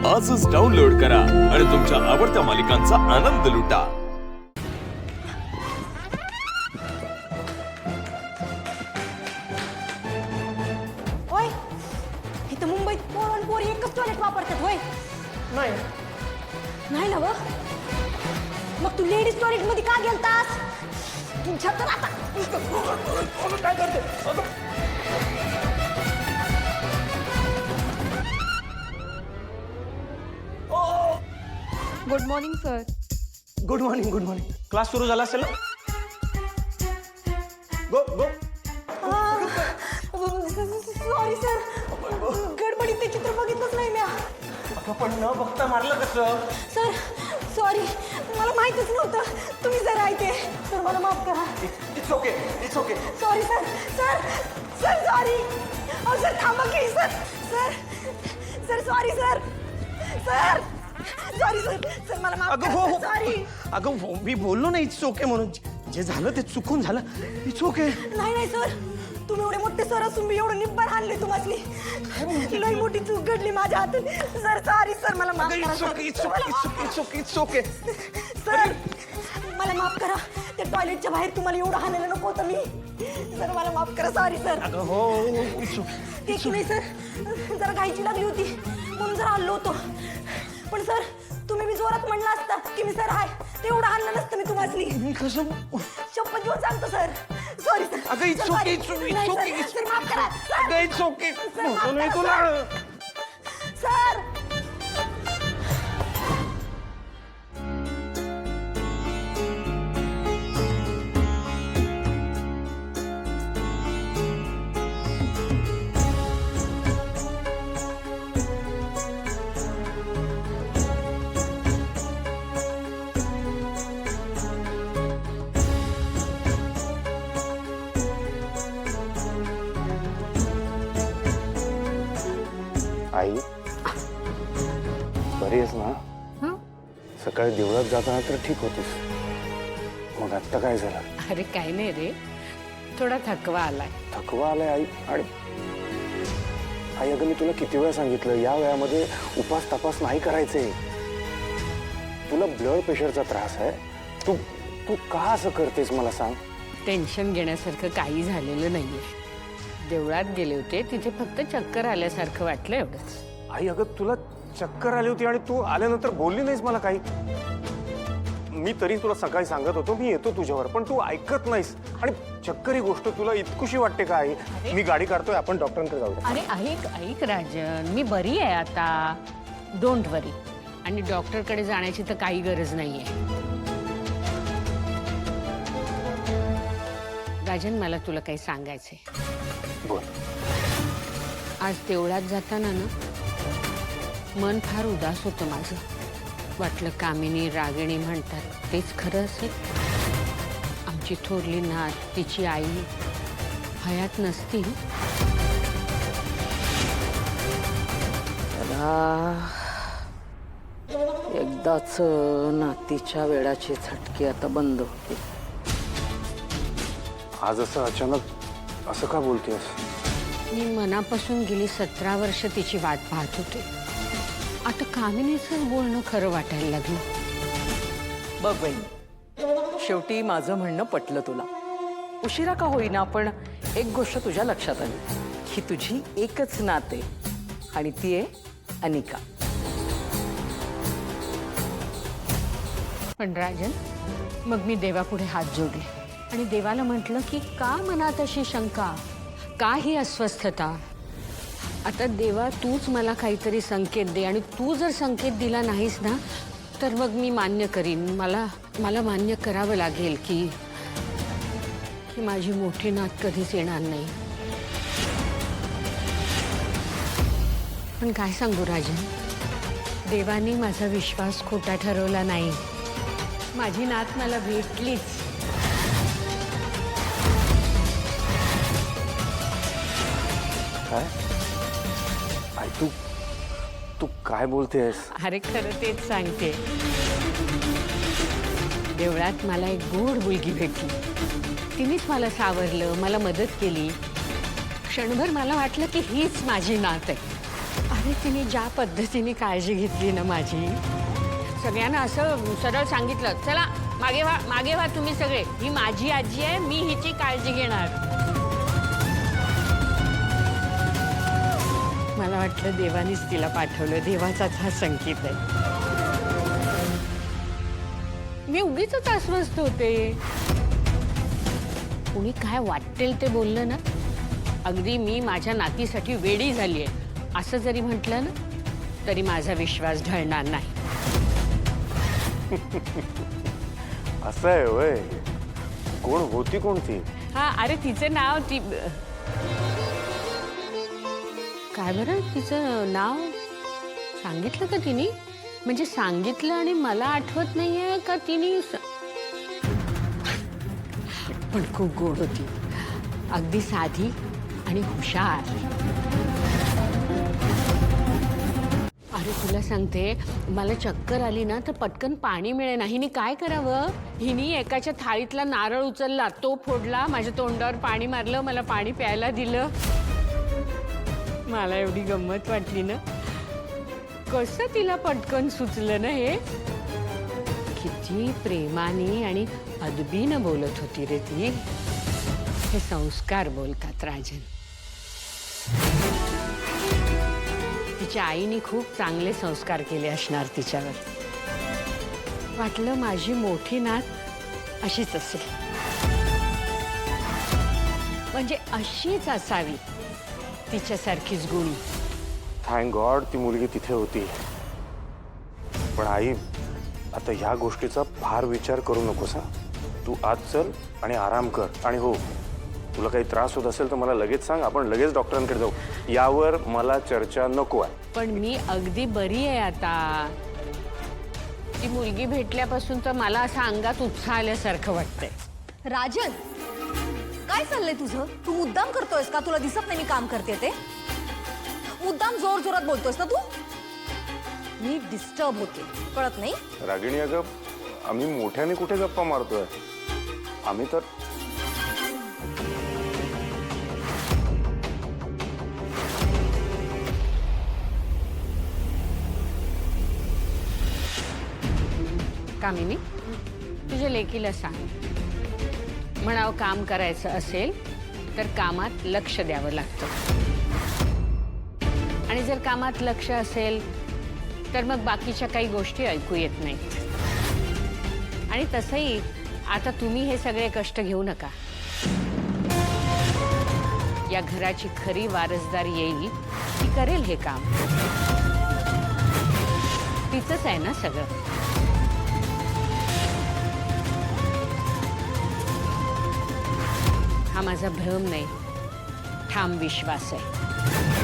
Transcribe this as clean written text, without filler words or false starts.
आजच डाउनलोड करा आणि तुमच्या आवडत्या मालिकांचा आनंद लुटा। होय, इथं मुंबईत पोरी एकच टॉयलेट वापरतात होय? नाही ना व? मग तू लेडीज टॉयलेट मध्ये का गेलतास? तुमच्या तर आता काय करते? Good morning sir. Good morning, good morning. Class सुरू झाला असेल ना? गो गो। सॉरी सर, गडबडीत ते चित्र बघितलंच नाही म्या। अगं पण न बघता मारलं कसं? सर सॉरी, मला माहितच नव्हतं तुम्ही जर आहे ते। सर मला माफ करा। It's okay, it's okay. Sorry sir, sir sir sorry. अहो सर थांबा की sir, sir sir sorry sir, sir sorry sir, sir मला माफ अगं करा। हो सॉरी। अगं हो, मी बोललो ना इट्स ओके म्हणून। जे झालं ते चुकून झालं। It's okay. नाही नाही सर, तुम्ही एवढे मोठे सर असून मी एवढं निब्बर हाणले तुम्हाला। लई मोठी चूक घडली माझ्या हातून। सर सॉरी सर, मला माफ करा। It's okay, it's okay, it's okay, it's okay. Sir मला माफ करा, त्या टॉयलेटच्या बाहेर तुम्हाला एवढं हाणायला नको होतं मी। सर मला माफ करा, सॉरी सर। अगं हो, इट्स ओके। ते की नाही सर, जरा घाईची लागली होती म्हणून जरा हल्लो होतो। पण सर तुम्ही मी जोरात म्हणलं असता की मी सर आहे, ते एवढं हाणलं नसतं मी तुम्हाला। मी कसं? शपथ घेऊन सांगतो सर, सॉरी सर। अगं it's okay, it's okay, it's okay. Sir माफ करा। अगं इट्स ओके। सर, माफ म्हणून मी करा, तुला सर। आई बरी आहेस ना? सकाळी देवळात जाताना तर ठीक होतीस, मग आत्ता काय झालं? अरे काही नाही रे, थोडा थकवा आलाय। थकवा आलाय आई? आणि आई अगं मी तुला किती वेळा सांगितलं या वयामध्ये उपास तपास नाही करायचे। तुला ब्लड प्रेशरचा त्रास आहे, तू तू का असं करतेस मला सांग? टेन्शन घेण्यासारखं काही झालेलं नाहीये। देवळात गेले होते, तिथे फक्त चक्कर आल्यासारखं वाटलं एवढंच। आई अगं तुला चक्कर आली होती आणि तू आल्यानंतर बोलली नाहीस मला काही? मी तरी तुला सकाळी सांगत होतो मी येतो तुझ्यावर, पण तू ऐकत नाहीस। आणि चक्कर ही गोष्ट तुला इतकुशी वाटते का आई? मी गाडी काढतोय, आपण डॉक्टरांकडे जाऊया। अरे ऐक ऐक राजन, मी बरी आहे आता, डोंट वरी। आणि डॉक्टरकडे जाण्याची तर काही गरज नाहीये। राजन मला तुला काही सांगायचंय। बोल। आज देवळात जाताना ना मन फार उदास होतं माझं। वाटलं कामिनी रागिणी म्हणतात तेच खरं असेल। आमची थोरली नात, तिची आई हयात नसती। एकदाच नातीच्या वेळाची झटके आता बंद होते। आज असं अचानक असं का बोलतेस? मी मनापासून गेली 17 वर्ष तिची वाट पाहत होते। आता कामिनीचं बोलणं खरं वाटायला लागलं। बघ बहीण, शेवटी माझं म्हणणं पटलं तुला। उशिरा का होईना पण एक गोष्ट तुझ्या लक्षात आली की तुझी एकच नात आहे आणि ती आहे अनिका। पण राजन, मग मी देवापुढे हात जोडले आणि देवाला म्हटलं की का मनात अशी शंका, का ही अस्वस्थता? आता देवा तूच मला काहीतरी संकेत दे, आणि तू जर संकेत दिला नाहीस ना तर मग मी मान्य करीन। मला मान्य करावं लागेल की माझी मोठी नात कधीच येणार नाही। पण काय सांगू राजन, देवानी माझा विश्वास खोटा ठरवला नाही। माझी नात मला भेटलीच। काय आई तू तू काय बोलतेस? अरे खरं तेच सांगते। देवळात मला एक गोड मुलगी भेटली, तिनेच मला सावरलं, मला मदत केली। क्षणभर मला वाटलं की हीच माझी नात आहे। अरे तिने ज्या पद्धतीने काळजी घेतली ना माझी, सगळ्यांना असं सरळ सांगितलं, चला मागे व्हा तुम्ही सगळे, ही माझी आजी आहे, मी हिची काळजी घेणार. मला वाटलं देवानीच तिला पाठवलं, देवाचाच हा संकेत आहे. मी उगीच अस्वस्थ होते. कुणी काय वाटेल ते बोललं ना, अगदी मी माझ्या नातीसाठी वेडी झालीये असं जरी म्हटलं ना तरी माझा विश्वास ढळणार नाही. असं आहे वय. कोण होती कोणती? हा, अरे तिचं नाव काय बरं, तिचं नाव सांगितलं का तिने? म्हणजे सांगितलं आणि मला आठवत नाहीये का तिने पण खूप गोड होती, अगदी साधी आणि हुशार. अरे तुला सांगते, मला चक्कर आली ना तर पटकन पाणी मिळे ना. हिने काय करावं, हिने एकाच्या थाळीतला नारळ उचलला, तो फोडला, माझ्या तोंडावर पाणी मारलं, मला पाणी प्यायला दिलं. मला एवढी गंमत वाटली ना. कसं तिला पटकन सुचलं ना हे. किती प्रेमाने आणि अदबीनं बोलत होती रे ती. हे संस्कार बोलतात राजन. तिच्या आईने खूप चांगले संस्कार केले असणार तिच्यावर. वाटलं माझी मोठी नात अशीच असेल, म्हणजे अशीच असावी, तिच्यासारखीच गुणी. थँक गॉड ती मुलगी तिथे होती. पण आई, आता ह्या गोष्टीचा फार विचार करू नकोस. तू आज चल आणि आराम कर. आणि हो, तुला काही त्रास होत असेल तर मला लगेच सांग, आपण लगेच डॉक्टरांकडे जाऊ. यावर मला चर्चा नको आहे. पण मी अगदी बरी आहे आता. ती मुलगी भेटल्यापासून तर मला असं अंगात उत्साह आल्यासारखं वाटतंय. राजन, काय चाललंय तुझं? तू मुद्दाम करतोयस का? तुला दिसत नाही मी काम करते ते? मुद्दाम जोर जोरात बोलतोयस ना तू? मी डिस्टर्ब होते, कळत नाही? रागिणी, अगं आम्ही मोठ्याने कुठे गप्पा मारतोय? आम्ही तर कामिनी, तुझ्या लेकीला सांग, म्हणावं काम करायचं असेल तर कामात लक्ष द्यावं लागतं, आणि जर कामात लक्ष असेल तर मग बाकीच्या काही गोष्टी ऐकू येत नाहीत. आणि तसंही आता तुम्ही हे सगळे कष्ट घेऊ नका. या घराची खरी वारसदार येईल, ती करेल हे काम. तिचंच आहे ना सगळं. हा माझा भ्रम नाही, ठाम विश्वास आहे.